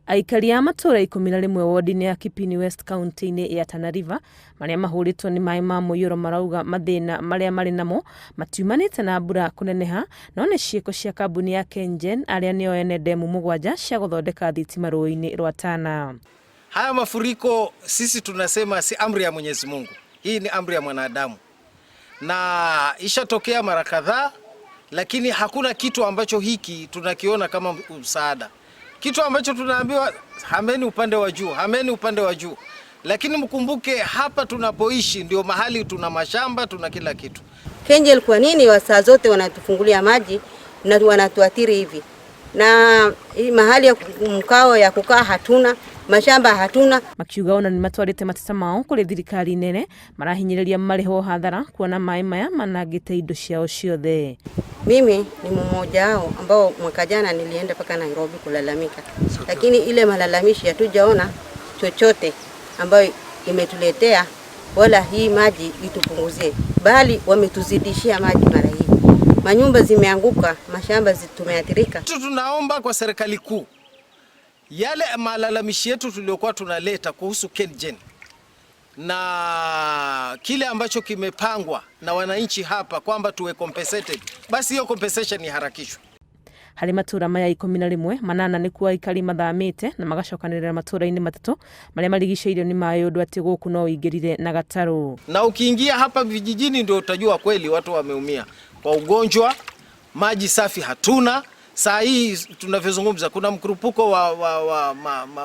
Aikari a matura 11 wodi-inĩ ya Kipini West County-inĩ ya Tana River marĩa mahũrĩtwo nĩ maĩ ma muiyuro marauga mathĩna marĩa marĩ namo matiumanĩte na mbura kũneneha, no nĩ ciĩko cia kambuni ya KenGen arĩa nĩo ene demu 7 cia gũthondeka thitima rũĩ-inĩ rwa Tana. Haya mafuriko sisi tunasema si amri ya Mwenyezi Mungu. Hii ni amri ya mwanadamu. Na ishatokea mara kadhaa, lakini hakuna kitu ambacho hiki tunakiona kama msaada. Kitu ambacho tunaambiwa hameni upande wa juu, hameni upande wa juu. Lakini mkumbuke hapa tunapoishi ndio mahali tuna mashamba, tuna kila kitu. KenGen kwa nini wasaa zote wanatufungulia maji na wanatuathiri hivi? Na mahali ya mkao ya kukaa hatuna, mashamba hatuna. Makiuga ona ni matwarite mateta mao kuri thirikari nene marahinyiriria mariho hathara kuona maĩ maya manangite indo ciao ciothe. Mimi ni mmoja wao ambao mwaka jana nilienda paka Nairobi kulalamika, lakini ile malalamishi hatujaona chochote ambayo imetuletea wala hii maji itupunguzie, bali wametuzidishia maji mara hii. Manyumba zimeanguka, mashamba tumeathirika. Tunaomba kwa serikali kuu yale malalamishi yetu tuliokuwa tunaleta kuhusu KenGen na kile ambacho kimepangwa na wananchi hapa kwamba tuwe compensated, basi hiyo compensation iharakishwe. Hari matura maya 11 manana ni kuwa aikari mathamite na magacokanirira matura-inĩ matatu marĩa marigicĩirio ni maĩ ũndũ atĩ gũkũ no ingĩrire na gatarũ. Na ukiingia hapa vijijini ndio utajua kweli watu wameumia kwa ugonjwa, maji safi hatuna. Saa hii tunavyozungumza kuna mkurupuko wa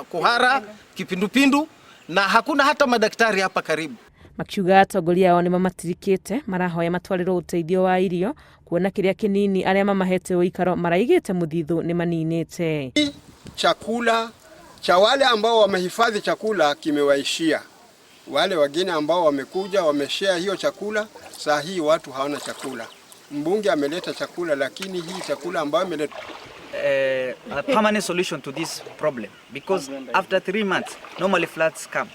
kuhara, kipindupindu na hakuna hata madaktari hapa karibu. Makiuga atongoria ao ni mamatirikite marahoya matwarirwo uteithio wa irio kuona kĩrĩa kĩnini arĩa mamahete ũikaro maraigĩte mũthithũ ni maninĩte. Chakula cha wale ambao wamehifadhi chakula kimewaishia. Wale wageni ambao wamekuja wameshare hiyo chakula, saa hii watu hawana chakula. Mbunge ameleta chakula, lakini hii chakula ambayo ameleta a permanent solution to this problem, because after 3 months normally floods come,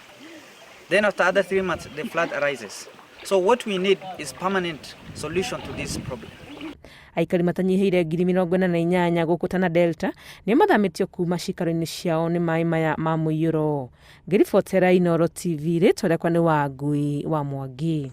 then after other 3 months the flood arises. So what we need is permanent solution to this problem. Aikari matanyihiire 48,000 gũkũ Tana Delta nĩ mathamitio kuma cikaro-inĩ ciao nĩ maĩ maya ma muiyuro. Ngiribotera Inooro TV rĩtwa rĩakwa nĩ Wangui wa Mwangi.